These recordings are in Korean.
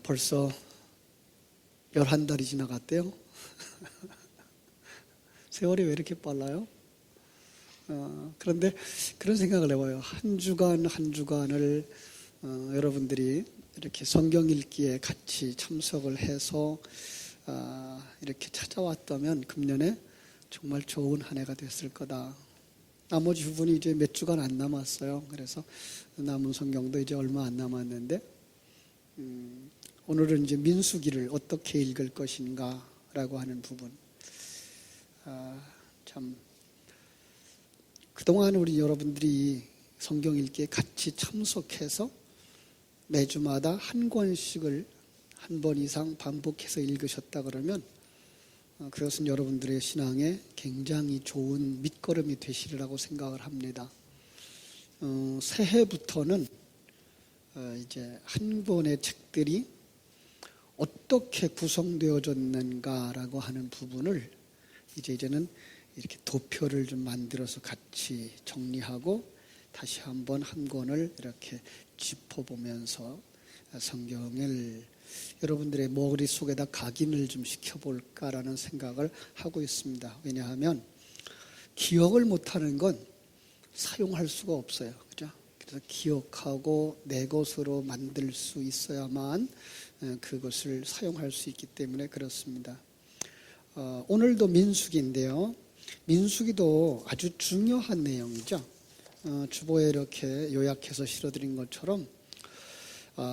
벌써 11달이 지나갔대요. 세월이 왜 이렇게 빨라요? 그런데 그런 생각을 해봐요. 한 주간 한 주간을 여러분들이 이렇게 성경 읽기에 같이 참석을 해서 이렇게 찾아왔다면 금년에 정말 좋은 한 해가 됐을 거다. 나머지 부분이 이제 몇 주간 안 남았어요. 그래서 남은 성경도 이제 얼마 안 남았는데 오늘은 이제 민수기를 어떻게 읽을 것인가라고 하는 부분. 참 그동안 우리 여러분들이 성경 읽기에 같이 참석해서 매주마다 한 권씩을 한 번 이상 반복해서 읽으셨다 그러면 그것은 여러분들의 신앙에 굉장히 좋은 밑거름이 되시리라고 생각을 합니다. 새해부터는 이제 한 권의 책들이 어떻게 구성되어졌는가라고 하는 부분을 이제는 이렇게 도표를 좀 만들어서 같이 정리하고 다시 한번 한 권을 이렇게 짚어보면서 성경을 여러분들의 머릿속에다 각인을 좀 시켜볼까라는 생각을 하고 있습니다. 왜냐하면 기억을 못하는 건 사용할 수가 없어요. 그죠? 그래서 기억하고 내 것으로 만들 수 있어야만 그것을 사용할 수 있기 때문에 그렇습니다. 오늘도 민수기인데요. 민수기도 아주 중요한 내용이죠. 주보에 이렇게 요약해서 실어드린 것처럼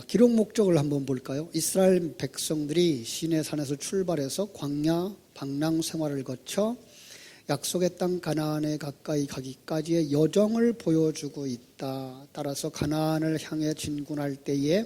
기록 목적을 한번 볼까요? 이스라엘 백성들이 시내산에서 출발해서 광야 방랑 생활을 거쳐 약속의 땅 가나안에 가까이 가기까지의 여정을 보여주고 있다. 따라서 가나안을 향해 진군할 때에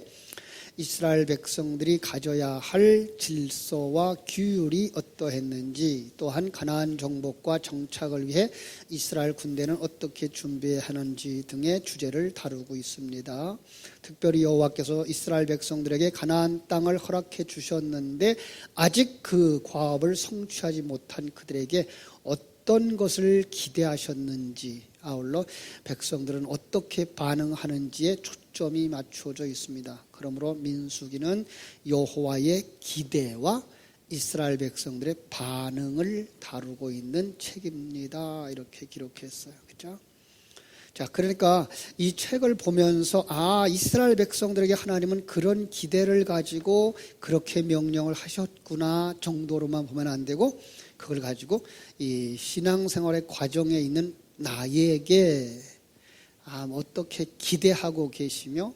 이스라엘 백성들이 가져야 할 질서와 규율이 어떠했는지, 또한 가나안 정복과 정착을 위해 이스라엘 군대는 어떻게 준비해야 하는지 등의 주제를 다루고 있습니다. 특별히 여호와께서 이스라엘 백성들에게 가나안 땅을 허락해 주셨는데 아직 그 과업을 성취하지 못한 그들에게 어떤 것을 기대하셨는지, 아울러 백성들은 어떻게 반응하는지에 초점이 맞춰져 있습니다. 그러므로 민수기는 여호와의 기대와 이스라엘 백성들의 반응을 다루고 있는 책입니다. 이렇게 기록했어요. 그렇죠? 자, 그러니까 이 책을 보면서 이스라엘 백성들에게 하나님은 그런 기대를 가지고 그렇게 명령을 하셨구나 정도로만 보면 안 되고, 그걸 가지고 이 신앙생활의 과정에 있는 나에게 어떻게 기대하고 계시며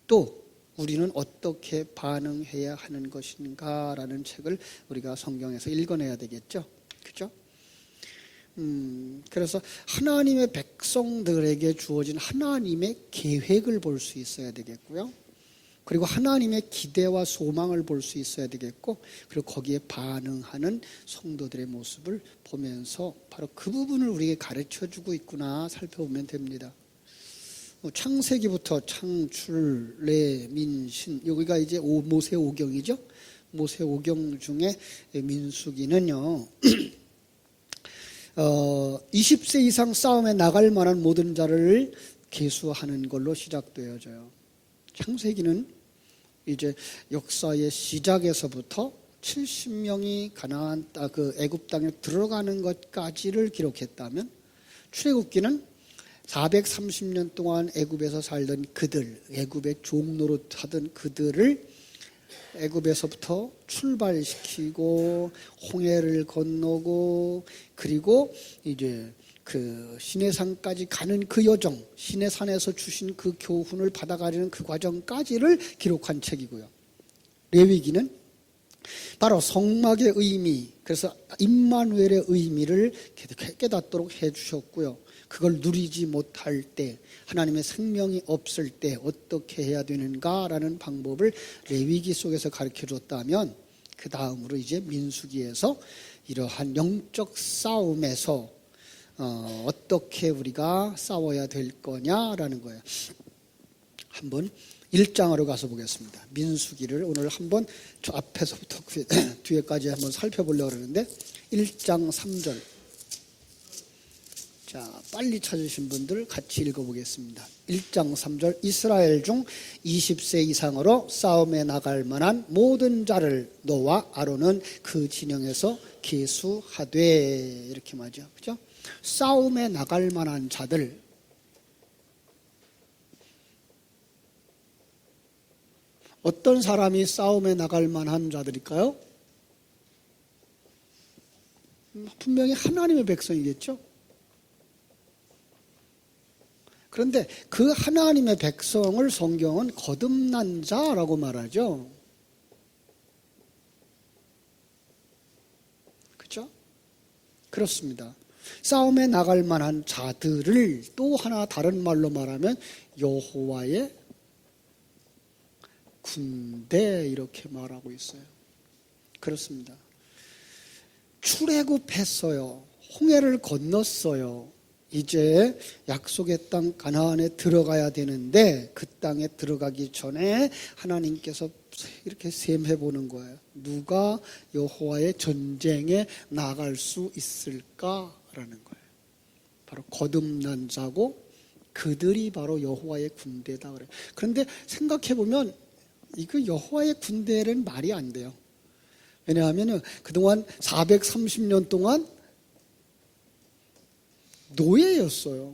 또 우리는 어떻게 반응해야 하는 것인가라는 책을 우리가 성경에서 읽어내야 되겠죠. 그렇죠? 그래서 하나님의 백성들에게 주어진 하나님의 계획을 볼 수 있어야 되겠고요. 그리고 하나님의 기대와 소망을 볼 수 있어야 되겠고, 그리고 거기에 반응하는 성도들의 모습을 보면서 바로 그 부분을 우리에게 가르쳐주고 있구나 살펴보면 됩니다. 창세기부터 창출, 래, 민, 신, 여기가 이제 모세오경이죠. 모세오경 중에 민수기는요 20세 이상 싸움에 나갈 만한 모든 자를 계수하는 걸로 시작되어져요. 창세기는 이제 역사의 시작에서부터 70명이 가나안 애굽 땅에 들어가는 것까지를 기록했다면, 출애굽기는 430년 동안 애굽에서 살던 그들, 애굽의 종노릇하던 그들을 애굽에서부터 출발시키고 홍해를 건너고 그리고 이제 그 시내산까지 가는 그 여정, 시내산에서 주신 그 교훈을 받아가려는 그 과정까지를 기록한 책이고요. 레위기는 바로 성막의 의미, 그래서 임마누엘의 의미를 깨닫도록 해주셨고요. 그걸 누리지 못할 때, 하나님의 생명이 없을 때 어떻게 해야 되는가라는 방법을 레위기 속에서 가르쳐줬다면, 그 다음으로 이제 민수기에서 이러한 영적 싸움에서 어떻게 우리가 싸워야 될 거냐라는 거예요. 한번 1장으로 가서 보겠습니다. 민수기를 오늘 한번 저 앞에서부터 뒤에까지 한번 살펴보려고 그러는데 1장 3절. 자, 자, 빨리 찾으신 분들 같이 읽어보겠습니다. 1장 3절 이스라엘 중 20세 이상으로 싸움에 나갈 만한 모든 자를 너와 아론은 그 진영에서 계수하되 이렇게 말이죠. 그죠? 싸움에 나갈 만한 자들 어떤 사람이 싸움에 나갈 만한 자들일까요? 분명히 하나님의 백성이겠죠? 그런데 그 하나님의 백성을 성경은 거듭난 자라고 말하죠. 그렇죠? 그렇습니다. 싸움에 나갈 만한 자들을 또 하나 다른 말로 말하면 여호와의 군대 이렇게 말하고 있어요. 그렇습니다. 출애굽했어요. 홍해를 건넜어요. 이제 약속의 땅 가나안에 들어가야 되는데 그 땅에 들어가기 전에 하나님께서 이렇게 셈해 보는 거예요. 누가 여호와의 전쟁에 나갈 수 있을까라는 거예요. 바로 거듭난 자고 그들이 바로 여호와의 군대다 그래요. 그런데 생각해 보면 이거 여호와의 군대는 말이 안 돼요. 왜냐하면 그동안 430년 동안 노예였어요.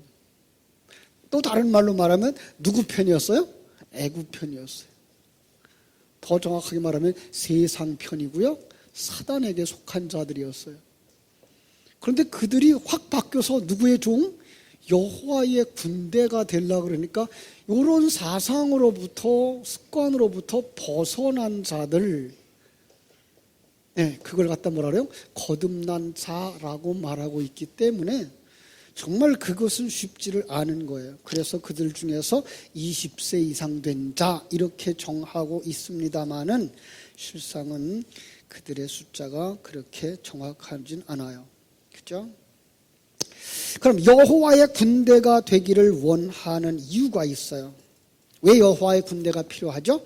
또 다른 말로 말하면 누구 편이었어요? 애굽 편이었어요. 더 정확하게 말하면 세상 편이고요. 사단에게 속한 자들이었어요. 그런데 그들이 확 바뀌어서 누구의 종? 여호와의 군대가 되려고 그러니까 이런 사상으로부터 습관으로부터 벗어난 자들 그걸 갖다 뭐라 그래요? 거듭난 자라고 말하고 있기 때문에 정말 그것은 쉽지를 않은 거예요. 그래서 그들 중에서 20세 이상 된 자 이렇게 정하고 있습니다마는 실상은 그들의 숫자가 그렇게 정확하진 않아요. 그렇죠? 그럼 여호와의 군대가 되기를 원하는 이유가 있어요. 왜 여호와의 군대가 필요하죠?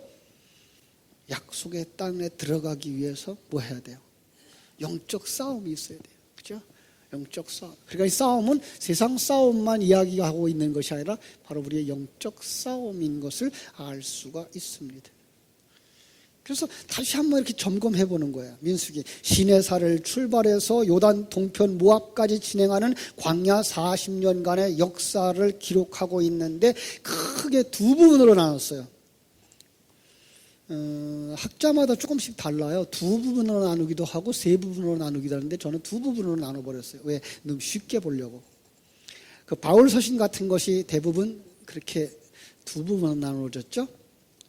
약속의 땅에 들어가기 위해서 뭐 해야 돼요? 영적 싸움이 있어야 돼요. 그렇죠? 영적 싸움. 그러니까 이 싸움은 세상 싸움만 이야기하고 있는 것이 아니라 바로 우리의 영적 싸움인 것을 알 수가 있습니다. 그래서 다시 한번 이렇게 점검해 보는 거예요. 민수기 시내사를 출발해서 요단 동편 모압까지 진행하는 광야 40년간의 역사를 기록하고 있는데 크게 두 부분으로 나눴어요. 학자마다 조금씩 달라요. 두 부분으로 나누기도 하고 세 부분으로 나누기도 하는데 저는 두 부분으로 나눠버렸어요. 왜? 너무 쉽게 보려고. 그 바울 서신 같은 것이 대부분 그렇게 두 부분으로 나누어졌죠.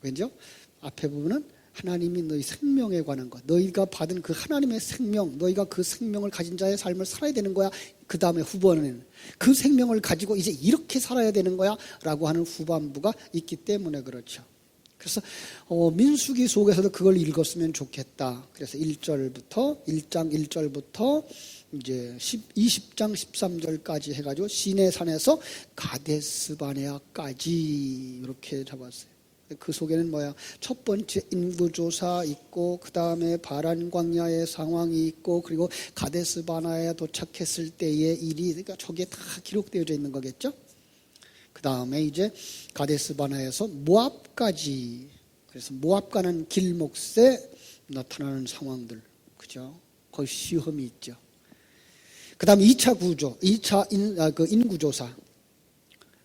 왜죠? 앞에 부분은 하나님이 너희 생명에 관한 것, 너희가 받은 그 하나님의 생명, 너희가 그 생명을 가진 자의 삶을 살아야 되는 거야. 그 다음에 후반에는 그 생명을 가지고 이제 이렇게 살아야 되는 거야 라고 하는 후반부가 있기 때문에 그렇죠. 그래서 민수기 속에서도 그걸 읽었으면 좋겠다. 그래서 1장 1절부터 이제 20장 13절까지 해가지고 시내산에서 가데스바네아까지 이렇게 잡았어요. 그 속에는 뭐야? 첫 번째 인구조사 있고 그 다음에 바란 광야의 상황이 있고 그리고 가데스바네아에 도착했을 때의 일이 그러니까 저게 다 기록되어져 있는 거겠죠? 그 다음에 이제 가데스바네아에서 모압까지 그래서 모압 가는 길목에 나타나는 상황들 그죠? 거기 시험이 있죠. 그 다음 2차 구조, 2차 인구조사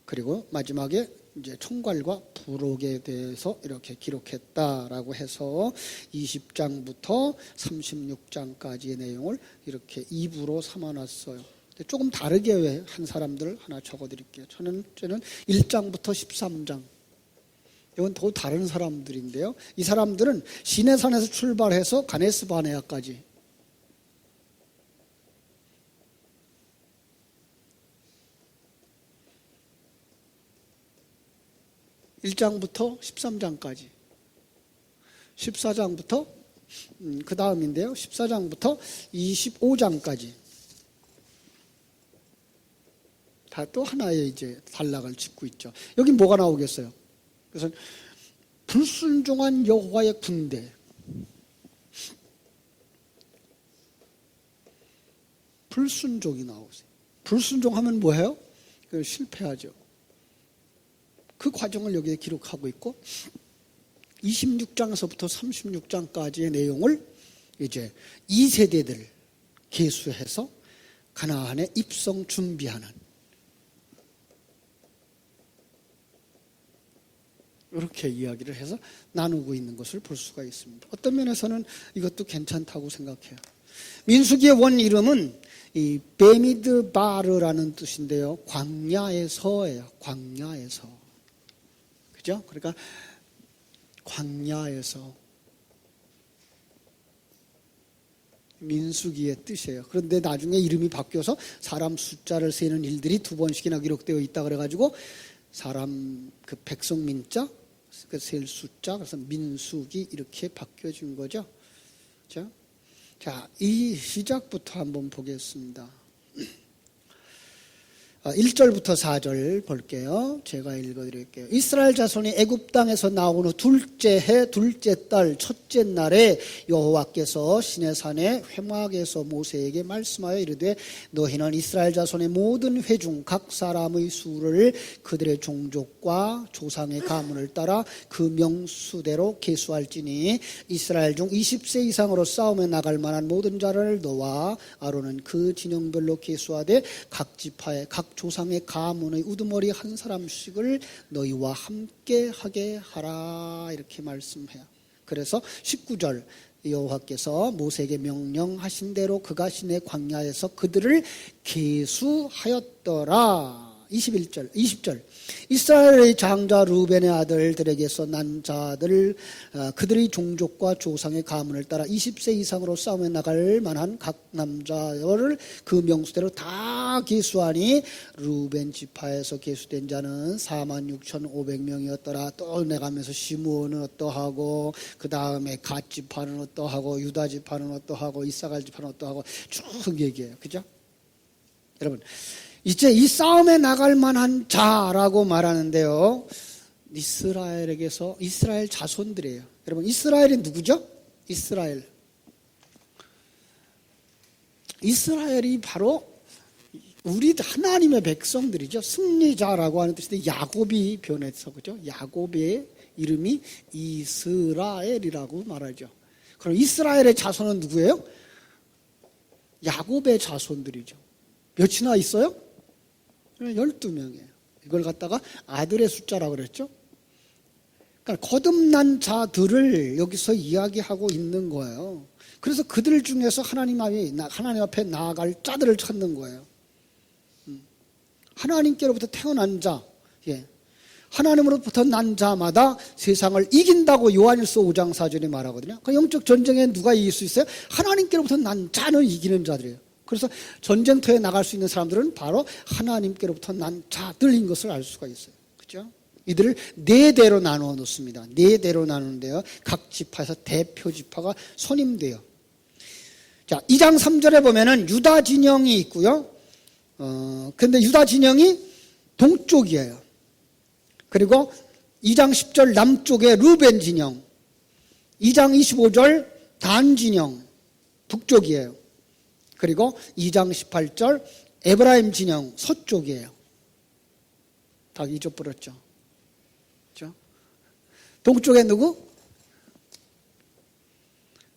그리고 마지막에 이제 총괄과 부록에 대해서 이렇게 기록했다라고 해서 20장부터 36장까지의 내용을 이렇게 2부로 삼아놨어요. 조금 다르게 한 사람들을 하나 적어드릴게요. 저는 1장부터 13장. 이건 더 다른 사람들인데요. 이 사람들은 시내산에서 출발해서 가데스바네아까지 1장부터 13장까지 14장부터 그 다음인데요. 14장부터 25장까지 다 또 하나의 이제 단락을 짚고 있죠. 여기 뭐가 나오겠어요? 그래서 불순종한 여호와의 군대 불순종이 나오세요. 불순종하면 뭐해요? 실패하죠. 그 과정을 여기에 기록하고 있고 26장에서부터 36장까지의 내용을 이제 2세대들 계수해서 가나안에 입성 준비하는 이렇게 이야기를 해서 나누고 있는 것을 볼 수가 있습니다. 어떤 면에서는 이것도 괜찮다고 생각해요. 민수기의 원 이름은 이 베미드바르라는 뜻인데요. 광야에서예요. 광야에서. 그죠? 그러니까 광야에서 민수기의 뜻이에요. 그런데 나중에 이름이 바뀌어서 사람 숫자를 세는 일들이 2번씩이나 기록되어 있다 그래가지고 사람 그 백성 민자 그 셀 숫자 그래서 민수기 이렇게 바뀌어진 거죠. 자, 이 시작부터 한번 보겠습니다. 1절부터 4절 볼게요. 제가 읽어드릴게요. 이스라엘 자손이 애굽 땅에서 나온 후 둘째 해 둘째 달 첫째 날에 여호와께서 시내산의 회막에서 모세에게 말씀하여 이르되 너희는 이스라엘 자손의 모든 회중 각 사람의 수를 그들의 종족과 조상의 가문을 따라 그 명수대로 계수할지니 이스라엘 중 20세 이상으로 싸움에 나갈 만한 모든 자를 너와 아론은 그 진영별로 계수하되 각 지파의 각 조상의 가문의 우두머리 한 사람씩을 너희와 함께 하게 하라 이렇게 말씀해요. 그래서 19절 여호와께서 모세에게 명령하신 대로 그가 시내 광야에서 그들을 계수하였더라. 20절 이스라엘의 장자 루벤의 아들들에게서 난 자들 그들의 종족과 조상의 가문을 따라 20세 이상으로 싸움에 나갈 만한 각 남자를 그 명수대로 다 계수하니 루벤 지파에서 계수된 자는 46,500명이었더라. 또 내가면서 시므온은 어떠하고 그 다음에 갓 지파는 어떠하고 유다 지파는 어떠하고 이사갈 지파는 어떠하고 쭉 얘기해요. 그죠? 여러분 이제 이 싸움에 나갈 만한 자라고 말하는데요. 이스라엘에게서 이스라엘 자손들이에요. 여러분 이스라엘이 누구죠? 이스라엘이 바로 우리 하나님의 백성들이죠. 승리자라고 하는 뜻인데 야곱이 변해서 그죠? 야곱의 이름이 이스라엘이라고 말하죠. 그럼 이스라엘의 자손은 누구예요? 야곱의 자손들이죠. 몇이나 있어요? 12명이에요. 이걸 갖다가 아들의 숫자라고 그랬죠. 그러니까 거듭난 자들을 여기서 이야기하고 있는 거예요. 그래서 그들 중에서 하나님 앞에 나아갈 자들을 찾는 거예요. 하나님께로부터 태어난 자, 하나님으로부터 난 자마다 세상을 이긴다고 요한일서 5장 4절에 말하거든요. 그 영적 전쟁에 누가 이길 수 있어요? 하나님께로부터 난 자는 이기는 자들이에요. 그래서 전쟁터에 나갈 수 있는 사람들은 바로 하나님께로부터 난 자들인 것을 알 수가 있어요. 그죠? 이들을 4대로 나누어 놓습니다. 4대로 나누는데요. 각 지파에서 대표 지파가 선임돼요. 자, 2장 3절에 보면은 유다 진영이 있고요. 근데 유다 진영이 동쪽이에요. 그리고 2장 10절 남쪽에 루벤 진영, 2장 25절 단 진영, 북쪽이에요. 그리고 2장 18절 에브라임 진영 서쪽이에요. 다 잊어버렸죠. 그렇죠? 동쪽에 누구?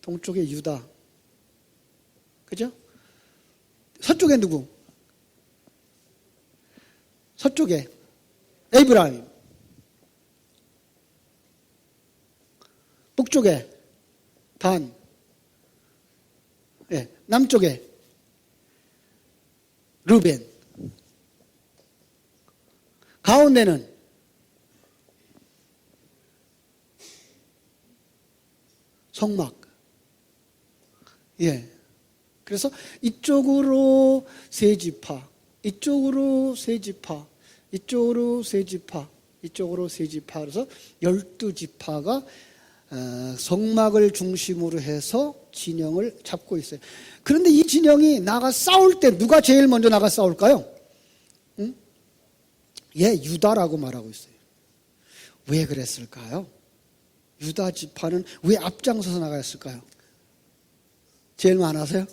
동쪽에 유다. 그죠? 서쪽에 누구? 서쪽에 에브라임. 북쪽에 단. 남쪽에 루벤. 가운데는 성막. 그래서 이쪽으로 세 지파, 이쪽으로 세 지파, 이쪽으로 세 지파, 이쪽으로 세 지파. 그래서 12지파가 성막을 중심으로 해서 진영을 잡고 있어요. 그런데 이 진영이 나가 싸울 때 누가 제일 먼저 나가 싸울까요? 유다라고 말하고 있어요. 왜 그랬을까요? 유다 지파는 왜 앞장서서 나갔을까요? 제일 많아서요?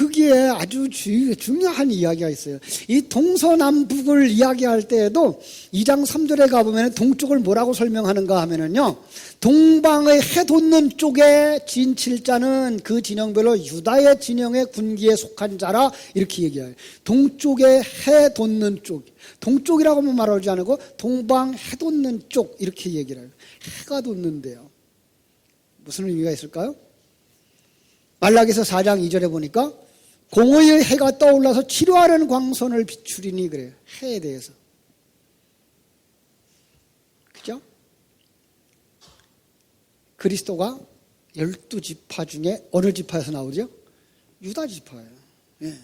거기에 아주 중요한 이야기가 있어요. 이 동서남북을 이야기할 때에도 2장 3절에 가보면 동쪽을 뭐라고 설명하는가 하면은요, 동방의 해 돋는 쪽에 진칠자는 그 진영별로 유다의 진영의 군기에 속한 자라, 이렇게 얘기해요. 동쪽에 해 돋는 쪽, 동쪽이라고만 말하지 않고 동방 해 돋는 쪽, 이렇게 얘기를 해요. 해가 돋는데요. 무슨 의미가 있을까요? 말라기서 4장 2절에 보니까 공의의 해가 떠올라서 치료하는 광선을 비추리니, 그래요. 해에 대해서. 그죠? 그리스도가 12지파 중에 어느 지파에서 나오죠? 유다 지파예요. 예.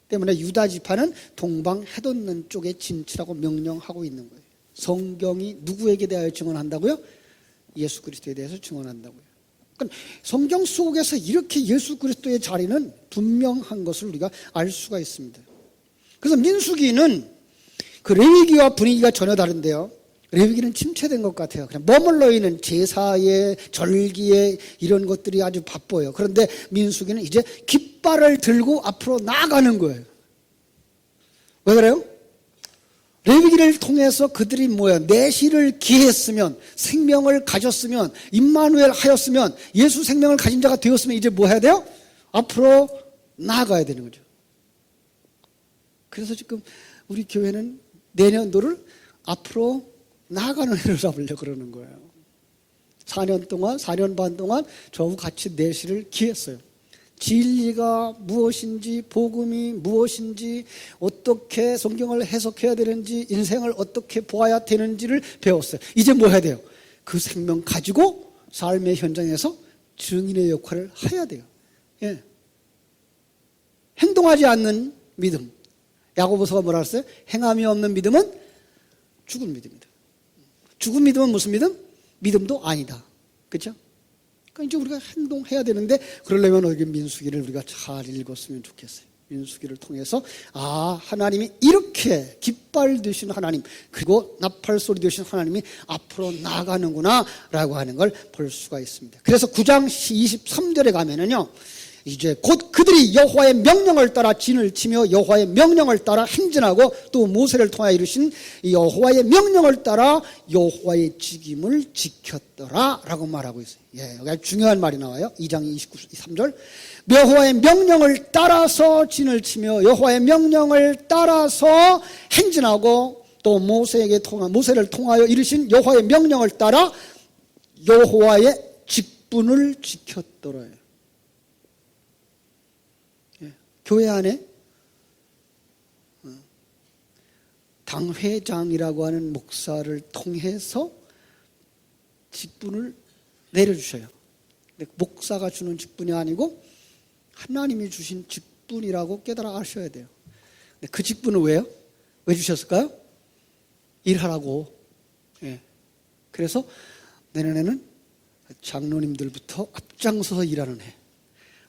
때문에 유다 지파는 동방 해 돋는 쪽에 진치라고 명령하고 있는 거예요. 성경이 누구에게 대하여 증언한다고요? 예수 그리스도에 대해서 증언한다고요. 그러니까 성경 속에서 이렇게 예수 그리스도의 자리는 분명한 것을 우리가 알 수가 있습니다. 그래서 민수기는 그 레위기와 분위기가 전혀 다른데요. 레위기는 침체된 것 같아요. 그냥 머물러 있는 제사에, 절기에 이런 것들이 아주 바빠요. 그런데 민수기는 이제 깃발을 들고 앞으로 나아가는 거예요. 왜 그래요? 레위기를 통해서 그들이 뭐야? 내실을 기했으면, 생명을 가졌으면, 임마누엘 하였으면, 예수 생명을 가진 자가 되었으면 이제 뭐 해야 돼요? 앞으로 나아가야 되는 거죠. 그래서 지금 우리 교회는 내년도를 앞으로 나아가는 해를 잡으려고 그러는 거예요. 4년 반 동안 저하고 같이 내실을 기했어요. 진리가 무엇인지, 복음이 무엇인지, 어떻게 성경을 해석해야 되는지, 인생을 어떻게 보아야 되는지를 배웠어요. 이제 뭐 해야 돼요? 그 생명 가지고 삶의 현장에서 증인의 역할을 해야 돼요. 예. 행동하지 않는 믿음. 야고보서가 뭐라 했어요? 행함이 없는 믿음은 죽은 믿음이다. 죽은 믿음은 무슨 믿음? 믿음도 아니다. 그렇죠? 그러니까 이제 우리가 행동해야 되는데, 그러려면 여기 민수기를 우리가 잘 읽었으면 좋겠어요. 민수기를 통해서 하나님이 이렇게 깃발 되신 하나님, 그리고 나팔소리 되신 하나님이 앞으로 나아가는구나 라고 하는 걸 볼 수가 있습니다. 그래서 9장 23절에 가면은요, 이제 곧 그들이 여호와의 명령을 따라 진을 치며 여호와의 명령을 따라 행진하고, 또 모세를 통하여 이루신 여호와의 명령을 따라 여호와의 직임을 지켰더라 라고 말하고 있어요. 예, 여기 아주 중요한 말이 나와요. 2장 23절. 여호와의 명령을 따라서 진을 치며 여호와의 명령을 따라서 행진하고, 또 모세를 통하여 이루신 여호와의 명령을 따라 여호와의 직분을 지켰더라. 교회 안에 당회장이라고 하는 목사를 통해서 직분을 내려주셔요. 근데 목사가 주는 직분이 아니고 하나님이 주신 직분이라고 깨달아 아셔야 돼요. 근데 그 직분은 왜요? 왜 주셨을까요? 일하라고. 예. 그래서 내년에는 장로님들부터 앞장서서 일하는 해,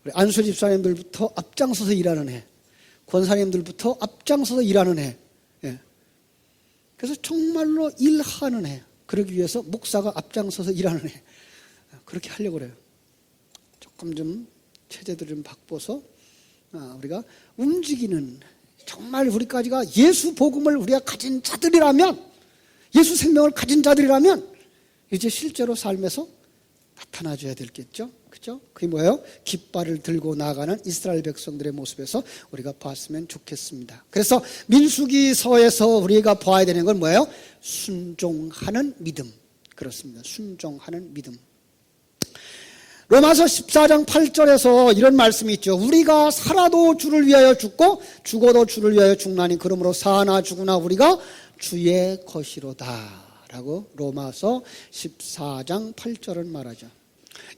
우리 안수 집사님들부터 앞장서서 일하는 해, 권사님들부터 앞장서서 일하는 해. 예. 그래서 정말로 일하는 해. 그러기 위해서 목사가 앞장서서 일하는 해. 그렇게 하려고 그래요. 조금 좀 체제들을 좀 바꿔서 우리가 움직이는, 정말 우리까지가 예수 복음을 우리가 가진 자들이라면, 예수 생명을 가진 자들이라면 이제 실제로 삶에서 나타나줘야 되겠죠. 그죠? 그게 뭐예요? 깃발을 들고 나아가는 이스라엘 백성들의 모습에서 우리가 봤으면 좋겠습니다. 그래서 민수기서에서 우리가 봐야 되는 건 뭐예요? 순종하는 믿음. 그렇습니다. 순종하는 믿음. 로마서 14장 8절에서 이런 말씀이 있죠. 우리가 살아도 주를 위하여 죽고 죽어도 주를 위하여 죽나니 그러므로 사나 죽으나 우리가 주의 것이로다 라고 로마서 14장 8절은 말하죠.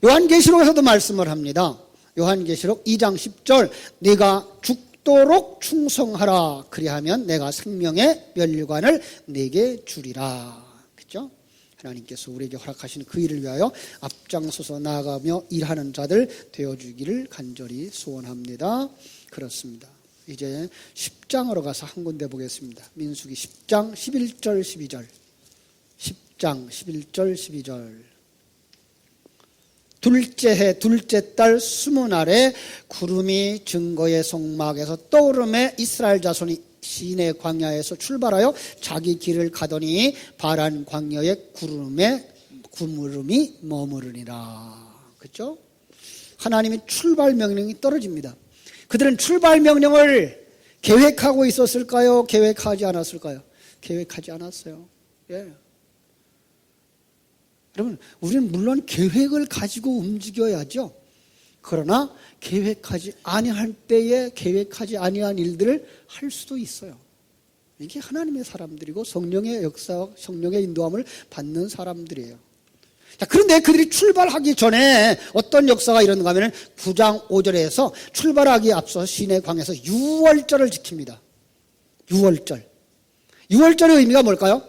요한계시록에서도 말씀을 합니다. 요한계시록 2장 10절, 네가 죽도록 충성하라. 그리하면 내가 생명의 면류관을 네게 주리라. 그렇죠? 하나님께서 우리에게 허락하신 그 일을 위하여 앞장서서 나아가며 일하는 자들 되어주기를 간절히 소원합니다. 그렇습니다. 이제 10장으로 가서 한 군데 보겠습니다. 민수기 10장 11절 12절. 10장 11절 12절. 둘째 해 둘째 달 20날에 구름이 증거의 성막에서 떠오르매 이스라엘 자손이 시내 광야에서 출발하여 자기 길을 가더니 바란 광야의 구름이 머무르니라. 그렇죠? 하나님이 출발 명령이 떨어집니다. 그들은 출발 명령을 계획하고 있었을까요? 계획하지 않았을까요? 계획하지 않았어요. 예. 여러분, 우리는 물론 계획을 가지고 움직여야죠. 그러나 계획하지 아니할 때에 계획하지 아니한 일들을 할 수도 있어요. 이게 하나님의 사람들이고 성령의 역사와 성령의 인도함을 받는 사람들이에요. 자, 그런데 그들이 출발하기 전에 어떤 역사가 일어나는가 하면 9장 5절에서 출발하기 앞서 시내 광야에서 유월절을 지킵니다. 유월절. 유월절의 의미가 뭘까요?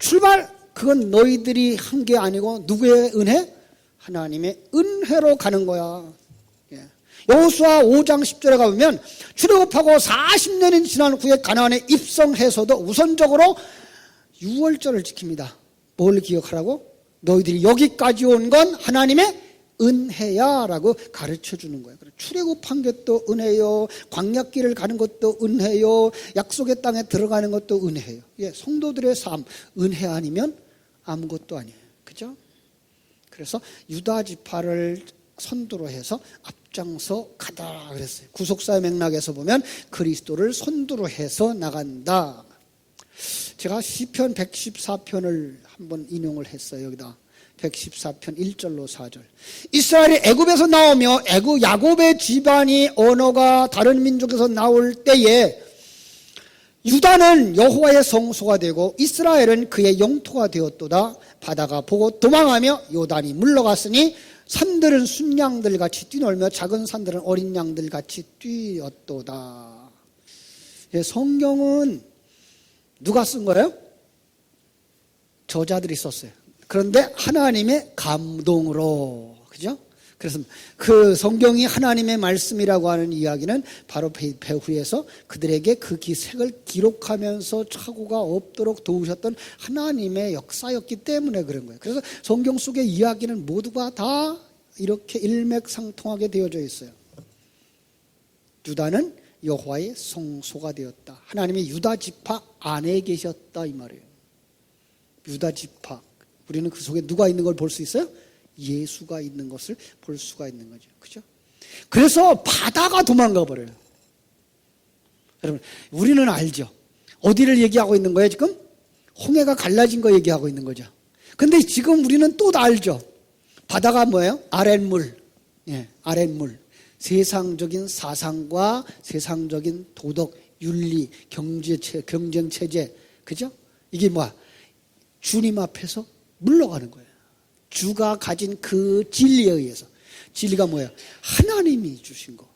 출발, 그건 너희들이 한 게 아니고 누구의 은혜? 하나님의 은혜로 가는 거야. 여호수아 5장 10절에 가보면 출애굽하고 40년이 지난 후에 가나안에 입성해서도 우선적으로 유월절을 지킵니다. 뭘 기억하라고? 너희들이 여기까지 온 건 하나님의 은혜야 라고 가르쳐주는 거예요. 출애굽한 것도 은혜요, 광야길을 가는 것도 은혜요, 약속의 땅에 들어가는 것도 은혜예요. 예, 성도들의 삶, 은혜 아니면 아무것도 아니에요. 그죠? 그래서 유다 지파를 선두로 해서 앞장서 가다 그랬어요. 구속사의 맥락에서 보면 그리스도를 선두로 해서 나간다. 제가 시편 114편을 한번 인용을 했어요. 여기다 114편 1절로 4절. 이스라엘이 애굽에서 나오며 야곱의 집안이 언어가 다른 민족에서 나올 때에 유다는 여호와의 성소가 되고 이스라엘은 그의 영토가 되었도다. 바다가 보고 도망하며 요단이 물러갔으니 산들은 순양들 같이 뛰놀며 작은 산들은 어린 양들 같이 뛰었도다. 성경은 누가 쓴 거예요? 저자들이 썼어요. 그런데 하나님의 감동으로, 그죠? 그래서 그 성경이 하나님의 말씀이라고 하는 이야기는 바로 배후에서 그들에게 그 기색을 기록하면서 착오가 없도록 도우셨던 하나님의 역사였기 때문에 그런 거예요. 그래서 성경 속의 이야기는 모두가 다 이렇게 일맥상통하게 되어져 있어요. 유다는 여호와의 성소가 되었다. 하나님이 유다 지파 안에 계셨다 이 말이에요. 유다 지파, 우리는 그 속에 누가 있는 걸 볼 수 있어요? 예수가 있는 것을 볼 수가 있는 거죠. 그죠? 그래서 바다가 도망가 버려요. 여러분, 우리는 알죠. 어디를 얘기하고 있는 거예요, 지금? 홍해가 갈라진 거 얘기하고 있는 거죠. 근데 지금 우리는 또 알죠. 바다가 뭐예요? 아랫물. 예, 아랫물. 세상적인 사상과 세상적인 도덕, 윤리, 경쟁 체제. 그죠? 이게 뭐야? 주님 앞에서 물러가는 거예요. 주가 가진 그 진리에 의해서. 진리가 뭐예요? 하나님이 주신 거.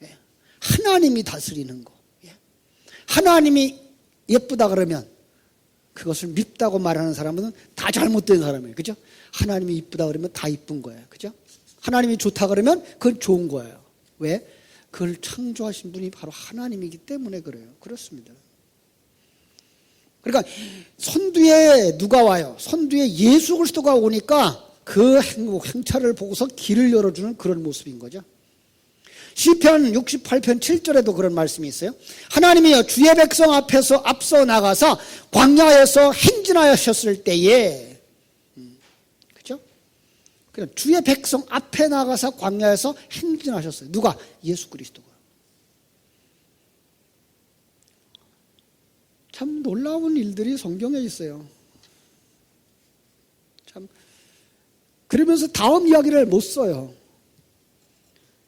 예. 하나님이 다스리는 거. 예. 하나님이 예쁘다 그러면 그것을 밉다고 말하는 사람은 다 잘못된 사람이에요. 그죠? 하나님이 이쁘다 그러면 다 이쁜 거예요. 그죠? 하나님이 좋다 그러면 그건 좋은 거예요. 왜? 그걸 창조하신 분이 바로 하나님이기 때문에 그래요. 그렇습니다. 그러니까 선두에 누가 와요? 선두에 예수 그리스도가 오니까 그 행차를 보고서 길을 열어주는 그런 모습인 거죠. 시편 68편 7절에도 그런 말씀이 있어요. 하나님이여 주의 백성 앞에서 앞서 나가서 광야에서 행진하셨을 때에, 그렇죠? 그러니까 주의 백성 앞에 나가서 광야에서 행진하셨어요. 누가? 예수 그리스도가. 참 놀라운 일들이 성경에 있어요. 참 그러면서 다음 이야기를 못 써요.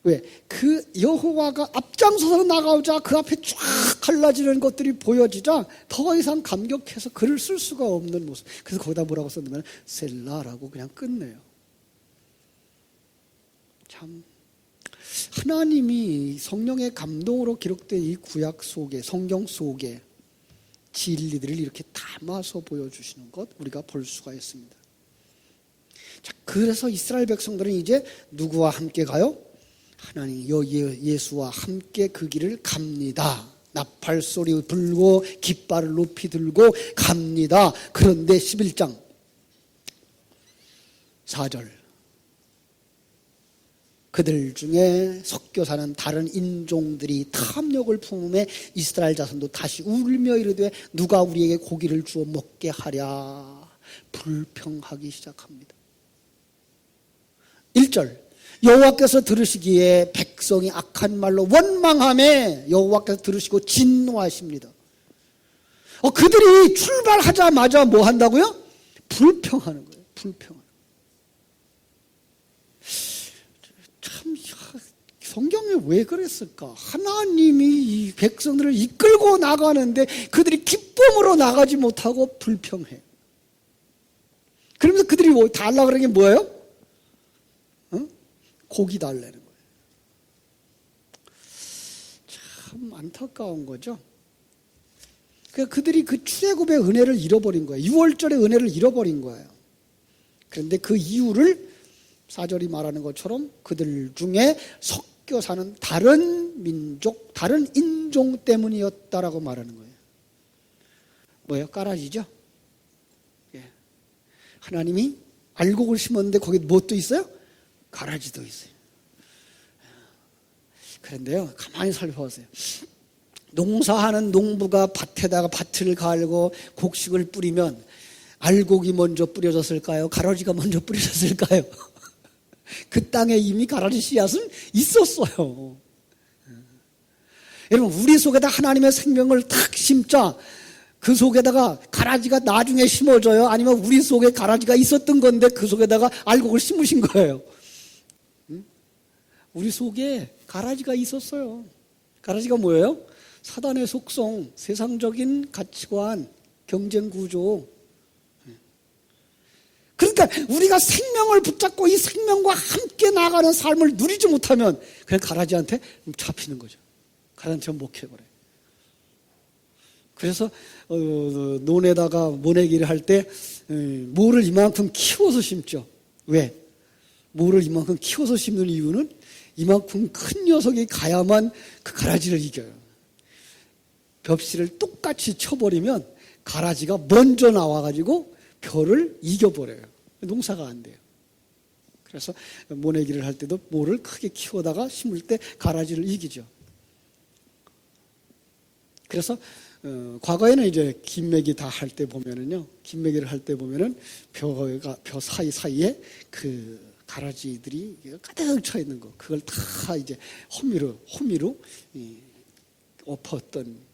왜? 그 여호와가 앞장서서 나가오자 그 앞에 쫙 갈라지는 것들이 보여지자 더 이상 감격해서 글을 쓸 수가 없는 모습. 그래서 거기다 뭐라고 썼냐면 셀라라고 그냥 끝내요. 참 하나님이 성령의 감동으로 기록된 이 구약 속에, 성경 속에 진리들을 이렇게 담아서 보여주시는 것 우리가 볼 수가 있습니다. 자, 그래서 이스라엘 백성들은 이제 누구와 함께 가요? 하나님 예수와 함께 그 길을 갑니다. 나팔 소리 불고 깃발을 높이 들고 갑니다. 그런데 11장 4절 그들 중에 섞여 사는 다른 인종들이 탐욕을 품음에 이스라엘 자손도 다시 울며 이르되 누가 우리에게 고기를 주어 먹게 하랴 불평하기 시작합니다. 1절 여호와께서 들으시기에 백성이 악한 말로 원망하며 여호와께서 들으시고 진노하십니다. 그들이 출발하자마자 뭐 한다고요? 불평하는 거예요. 불평하는. 참 성경에 왜 그랬을까? 하나님이 이 백성들을 이끌고 나가는데 그들이 기쁨으로 나가지 못하고 불평해. 그러면서 그들이 뭐 달라 그러는 게 뭐예요? 고기 달라는 거예요. 참 안타까운 거죠. 그러니까 그들이 그 출애굽의 은혜를 잃어버린 거예요. 6월절의 은혜를 잃어버린 거예요. 그런데 그 이유를 4절이 말하는 것처럼 그들 중에 섞여 사는 다른 민족, 다른 인종 때문이었다라고 말하는 거예요. 뭐예요? 까라지죠? 예. 하나님이 알곡을 심었는데 거기 뭣도 있어요? 가라지도 있어요. 그런데요, 가만히 살펴보세요. 농사하는 농부가 밭에다가 밭을 갈고 곡식을 뿌리면 알곡이 먼저 뿌려졌을까요? 가라지가 먼저 뿌려졌을까요? 그 땅에 이미 가라지 씨앗은 있었어요. 여러분, 우리 속에다 하나님의 생명을 탁 심자 그 속에다가 가라지가 나중에 심어져요? 아니면 우리 속에 가라지가 있었던 건데 그 속에다가 알곡을 심으신 거예요? 우리 속에 가라지가 있었어요. 가라지가 뭐예요? 사단의 속성, 세상적인 가치관, 경쟁 구조. 그러니까 우리가 생명을 붙잡고 이 생명과 함께 나가는 삶을 누리지 못하면 그냥 가라지한테 잡히는 거죠. 가라지한테 목해버려요. 그래서 논에다가 모내기를 할 때 모를 이만큼 키워서 심죠. 왜? 모를 이만큼 키워서 심는 이유는 이만큼 큰 녀석이 가야만 그 가라지를 이겨요. 벽실을 똑같이 쳐버리면 가라지가 먼저 나와가지고 벼를 이겨버려요. 농사가 안 돼요. 그래서 모내기를 할 때도 모를 크게 키우다가 심을 때 가라지를 이기죠. 그래서 과거에는 이제 김매기 다 할 때 보면은요, 김매기를 할 때 보면은 벼 사이사이에 그 가라지들이 가득 차 있는 거, 그걸 다 이제 호미로 엎었던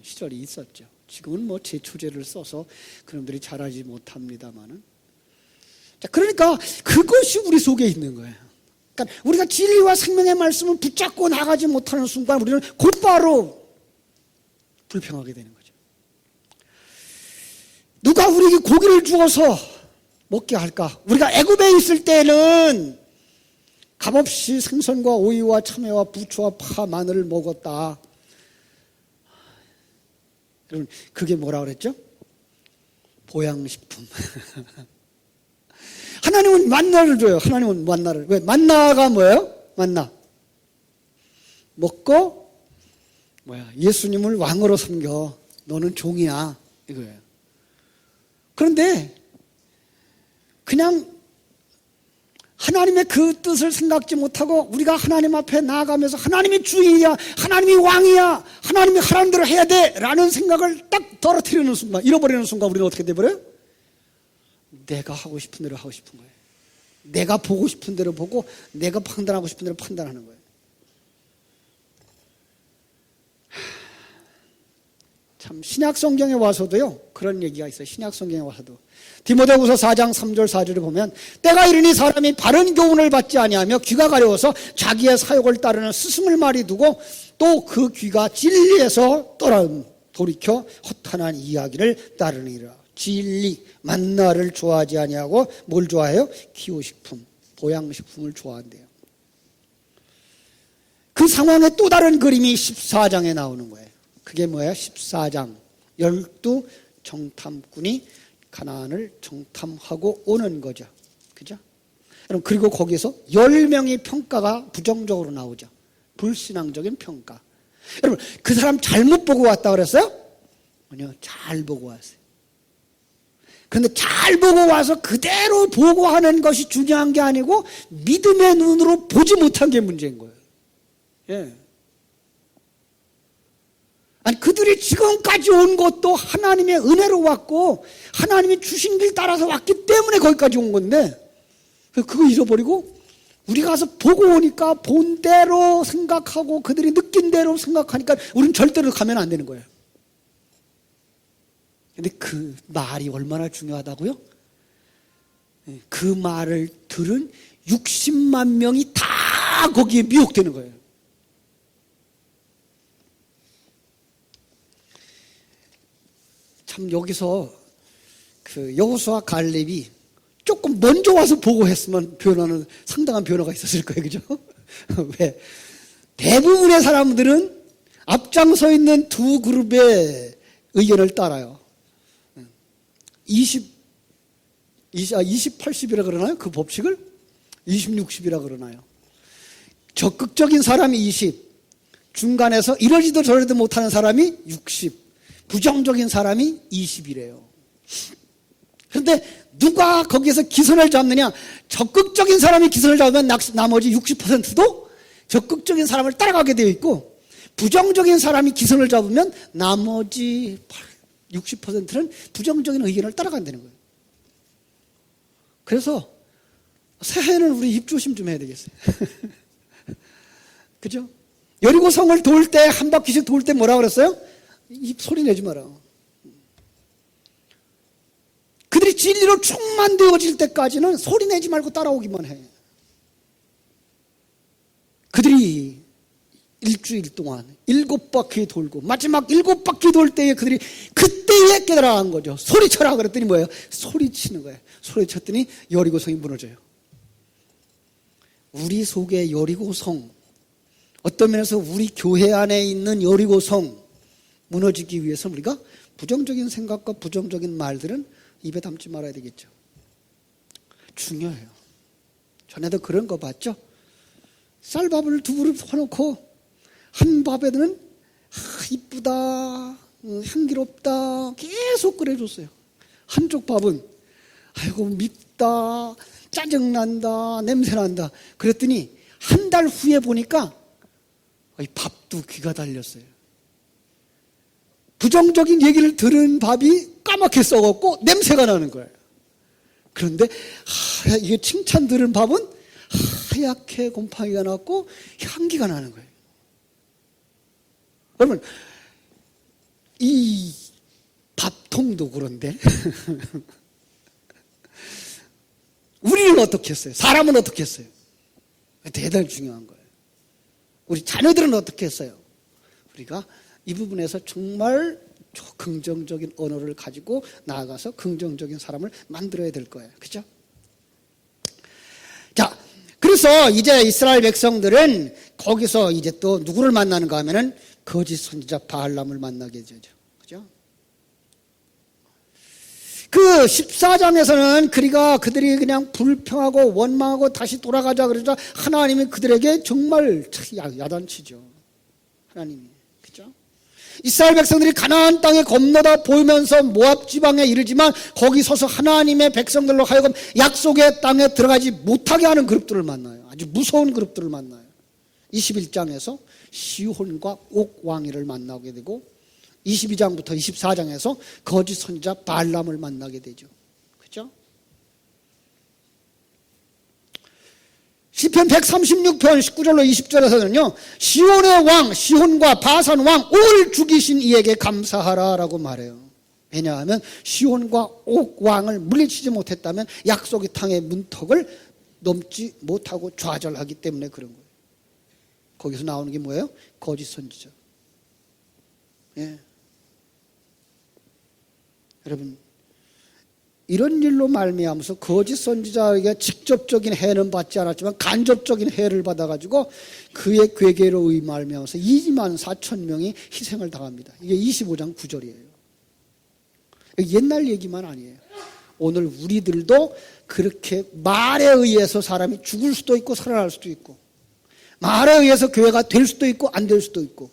시절이 있었죠. 지금은 뭐 제초제를 써서 그놈들이 자라지 못합니다만은. 자, 그러니까 그것이 우리 속에 있는 거예요. 그러니까 우리가 진리와 생명의 말씀을 붙잡고 나가지 못하는 순간 우리는 곧바로 불평하게 되는 거죠. 누가 우리에게 고기를 주어서 먹게 할까? 우리가 애굽에 있을 때는 값없이 생선과 오이와 참외와 부추와 파, 마늘을 먹었다. 여러분, 그게 뭐라 그랬죠? 보양식품. 하나님은 만나를 줘요. 하나님은 만나를. 왜? 만나가 뭐예요? 만나. 먹고 예수님을 왕으로 섬겨. 너는 종이야. 이거예요. 그런데 그냥 하나님의 그 뜻을 생각지 못하고 우리가 하나님 앞에 나아가면서 하나님이 주인이야, 하나님이 왕이야, 하나님이 하라는 대로 해야 돼 라는 생각을 딱 떨어뜨리는 순간, 잃어버리는 순간 우리는 어떻게 돼버려요? 내가 하고 싶은 대로 하고 싶은 거예요. 내가 보고 싶은 대로 보고 내가 판단하고 싶은 대로 판단하는 거예요. 참 신약 성경에 와서도요 그런 얘기가 있어요. 신약 성경에 와서도 디모데후서 4장 3절 4절을 보면 때가 이르니 사람이 바른 교훈을 받지 아니하며 귀가 가려워서 자기의 사욕을 따르는 스승을 말이 두고 또 그 귀가 진리에서 돌이켜 허탄한 이야기를 따르니라. 진리 만나를 좋아하지 아니하고 뭘 좋아해요? 기호식품, 보양식품을 좋아한대요. 그 상황의 또 다른 그림이 14장에 나오는 거예요. 그게 뭐예요? 14장 12 정탐꾼이 가나안을 정탐하고 오는 거죠. 그죠? 여러분, 그리고 거기서 10명의 평가가 부정적으로 나오죠. 불신앙적인 평가. 여러분, 그 사람 잘못 보고 왔다 그랬어요? 아니요, 잘 보고 왔어요. 그런데 잘 보고 와서 그대로 보고하는 것이 중요한 게 아니고 믿음의 눈으로 보지 못한 게 문제인 거예요. 예. 아니, 그들이 지금까지 온 것도 하나님의 은혜로 왔고 하나님이 주신 길 따라서 왔기 때문에 거기까지 온 건데 그거 잊어버리고 우리 가서 보고 오니까 본 대로 생각하고 그들이 느낀 대로 생각하니까 우리는 절대로 가면 안 되는 거예요. 근데 그 말이 얼마나 중요하다고요? 그 말을 들은 60만 명이 다 거기에 미혹되는 거예요. 참 여기서 그 여호수아 갈렙이 조금 먼저 와서 보고했으면 변화는 상당한 변화가 있었을 거예요. 그죠? 왜? 대부분의 사람들은 앞장서 있는 두 그룹의 의견을 따라요. 20, 80이라 그러나요? 그 법칙을? 20, 60이라 그러나요? 적극적인 사람이 20, 중간에서 이러지도 저러지도 못하는 사람이 60, 부정적인 사람이 20이래요. 그런데 누가 거기에서 기선을 잡느냐? 적극적인 사람이 기선을 잡으면 나머지 60%도 적극적인 사람을 따라가게 되어 있고, 부정적인 사람이 기선을 잡으면 나머지 60%는 부정적인 의견을 따라간다는 거예요. 그래서 새해는 우리 입조심 좀 해야 되겠어요. 그죠? 여리고성을 돌 때, 한 바퀴씩 돌 때 뭐라 그랬어요? 입 소리 내지 마라. 그들이 진리로 충만되어질 때까지는 소리 내지 말고 따라오기만 해. 그들이 일주일 동안 7바퀴 돌고 마지막 7바퀴 돌 때에 그들이 그때에 깨달아간 거죠. 소리쳐라 그랬더니 뭐예요? 소리치는 거예요. 소리쳤더니 여리고성이 무너져요. 우리 속에 여리고성, 어떤 면에서 우리 교회 안에 있는 여리고성 무너지기 위해서 우리가 부정적인 생각과 부정적인 말들은 입에 담지 말아야 되겠죠. 중요해요. 전에도 그런 거 봤죠? 쌀밥을 두 그릇 퍼놓고 한 밥에는 이쁘다, 향기롭다 계속 끓여줬어요. 한쪽 밥은 아이고 밉다, 짜증난다, 냄새난다. 그랬더니 한 달 후에 보니까 밥도 귀가 달렸어요. 부정적인 얘기를 들은 밥이 까맣게 썩었고 냄새가 나는 거예요. 그런데 이게 칭찬 들은 밥은 하얗게 곰팡이가 났고 향기가 나는 거예요. 여러분, 이 밥통도 그런데 우리는 어떻게 했어요? 사람은 어떻게 했어요? 대단히 중요한 거예요. 우리 자녀들은 어떻게 했어요? 우리가 이 부분에서 정말 긍정적인 언어를 가지고 나아가서 긍정적인 사람을 만들어야 될 거예요. 그죠? 자, 그래서 이제 이스라엘 백성들은 거기서 이제 또 누구를 만나는가 하면은 거짓 선지자 바알람을 만나게 되죠. 그죠? 그 14장에서는 그들이 그냥 불평하고 원망하고 다시 돌아가자 그러자 하나님이 그들에게 정말 야단치죠. 하나님이. 그죠? 이스라엘 백성들이 가나안 땅에 건너다 보이면서 모압 지방에 이르지만 거기 서서 하나님의 백성들로 하여금 약속의 땅에 들어가지 못하게 하는 그룹들을 만나요. 아주 무서운 그룹들을 만나요. 21장에서 시혼과 옥 왕이를 만나게 되고 22장부터 24장에서 거짓 선지자 바알람을 만나게 되죠. 그렇죠? 시편 136편 19절로 20절에서는요. 시온의 왕, 시온과 바산 왕 옥을 죽이신 이에게 감사하라라고 말해요. 왜냐하면 시온과 옥 왕을 물리치지 못했다면 약속의 땅의 문턱을 넘지 못하고 좌절하기 때문에 그런 거예요. 거기서 나오는 게 뭐예요? 거짓 선지자. 예. 여러분, 이런 일로 말미암아서 거짓 선지자에게 직접적인 해는 받지 않았지만 간접적인 해를 받아가지고 그의 괴계로 말미암아서 2만 4천 명이 희생을 당합니다. 이게 25장 9절이에요. 옛날 얘기만 아니에요. 오늘 우리들도 그렇게 말에 의해서 사람이 죽을 수도 있고 살아날 수도 있고 말에 의해서 교회가 될 수도 있고 안 될 수도 있고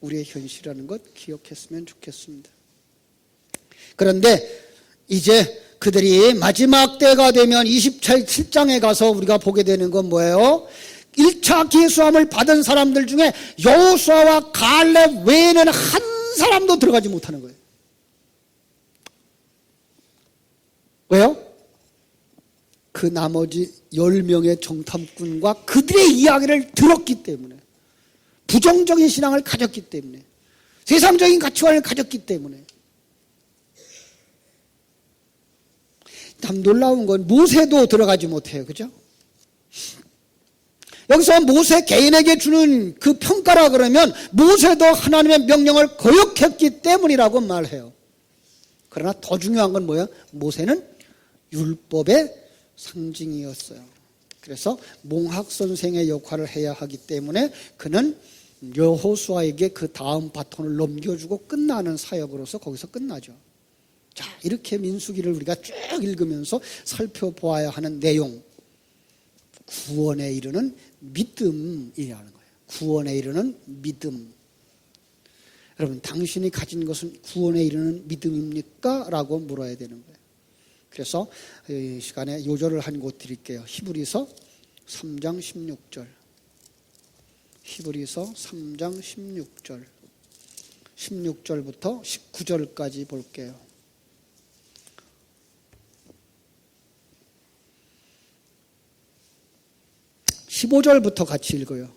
우리의 현실이라는 것 기억했으면 좋겠습니다. 그런데 이제 그들이 마지막 때가 되면 27장에 가서 우리가 보게 되는 건 뭐예요? 1차 기수함을 받은 사람들 중에 여호수아와 갈렙 외에는 한 사람도 들어가지 못하는 거예요. 왜요? 그 나머지 10명의 정탐꾼과 그들의 이야기를 들었기 때문에, 부정적인 신앙을 가졌기 때문에, 세상적인 가치관을 가졌기 때문에. 참 놀라운 건 모세도 들어가지 못해요. 그죠? 여기서 모세 개인에게 주는 그 평가라 그러면 모세도 하나님의 명령을 거역했기 때문이라고 말해요. 그러나 더 중요한 건 뭐예요? 모세는 율법의 상징이었어요. 그래서 몽학 선생의 역할을 해야 하기 때문에 그는 여호수아에게 그 다음 바톤을 넘겨주고 끝나는 사역으로서 거기서 끝나죠. 자, 이렇게 민수기를 우리가 쭉 읽으면서 살펴보아야 하는 내용, 구원에 이르는 믿음이라는 거예요. 구원에 이르는 믿음. 여러분, 당신이 가진 것은 구원에 이르는 믿음입니까? 라고 물어야 되는 거예요. 그래서 이 시간에 요절을 한 곳 드릴게요. 히브리서 3장 16절. 히브리서 3장 16절. 16절부터 19절까지 볼게요. 15절부터 같이 읽어요.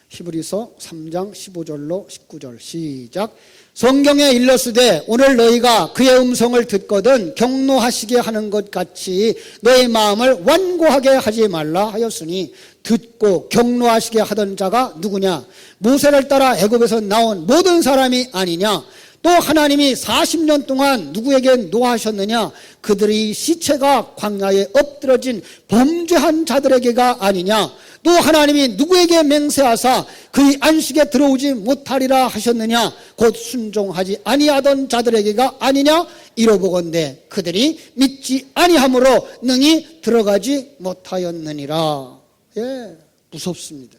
히브리서 3장 15절로 19절 시작. 성경에 일렀으되 오늘 너희가 그의 음성을 듣거든 경노하시게 하는 것 같이 너희 마음을 완고하게 하지 말라 하였으니 듣고 경노하시게 하던 자가 누구냐? 모세를 따라 애굽에서 나온 모든 사람이 아니냐? 또 하나님이 40년 동안 누구에게 노하셨느냐? 그들의 시체가 광야에 엎드러진 범죄한 자들에게가 아니냐? 또 하나님이 누구에게 맹세하사 그의 안식에 들어오지 못하리라 하셨느냐? 곧 순종하지 아니하던 자들에게가 아니냐? 이러보건대 그들이 믿지 아니함으로 능히 들어가지 못하였느니라. 예, 무섭습니다.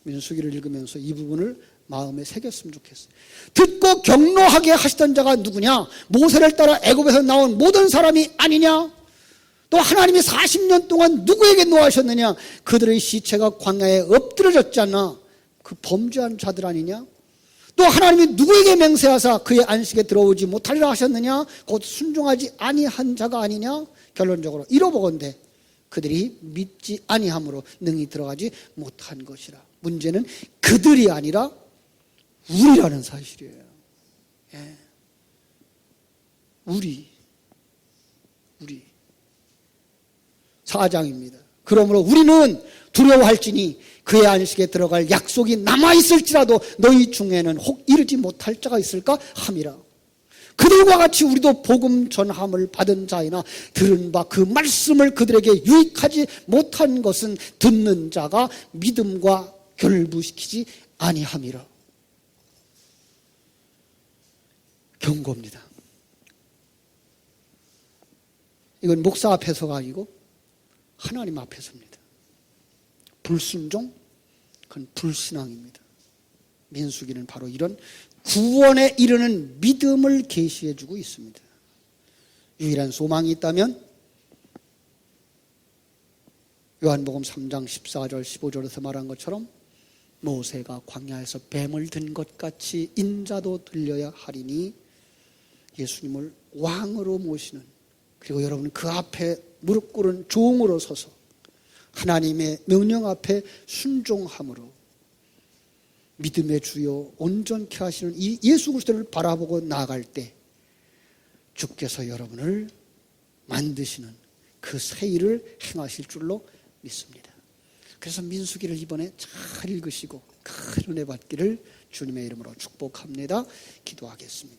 민수기를 읽으면서 이 부분을 마음에 새겼으면 좋겠어요. 듣고 경노하게 하시던 자가 누구냐? 모세를 따라 애굽에서 나온 모든 사람이 아니냐? 또 하나님이 40년 동안 누구에게 노하셨느냐? 그들의 시체가 광야에 엎드려졌잖아. 그 범죄한 자들 아니냐? 또 하나님이 누구에게 맹세하사 그의 안식에 들어오지 못하리라 하셨느냐? 곧 순종하지 아니한 자가 아니냐? 결론적으로 이러보건대 그들이 믿지 아니함으로 능히 들어가지 못한 것이라. 문제는 그들이 아니라 우리라는 사실이에요. 예. 우리 4장입니다. 그러므로 우리는 두려워할지니 그의 안식에 들어갈 약속이 남아있을지라도 너희 중에는 혹 이르지 못할 자가 있을까 함이라. 그들과 같이 우리도 복음 전함을 받은 자이나 들은 바 그 말씀을 그들에게 유익하지 못한 것은 듣는 자가 믿음과 결부시키지 아니함이라. 경고입니다. 이건 목사 앞에서가 아니고 하나님 앞에서입니다. 불순종, 그건 불신앙입니다. 민수기는 바로 이런 구원에 이르는 믿음을 계시해주고 있습니다. 유일한 소망이 있다면 요한복음 3장 14절 15절에서 말한 것처럼 모세가 광야에서 뱀을 든 것 같이 인자도 들려야 하리니 예수님을 왕으로 모시는, 그리고 여러분 그 앞에 무릎 꿇은 종으로 서서 하나님의 명령 앞에 순종함으로 믿음의 주요 온전케 하시는 이 예수 그리스도를 바라보고 나아갈 때 주께서 여러분을 만드시는 그 새 일을 행하실 줄로 믿습니다. 그래서 민수기를 이번에 잘 읽으시고 큰 은혜 받기를 주님의 이름으로 축복합니다. 기도하겠습니다.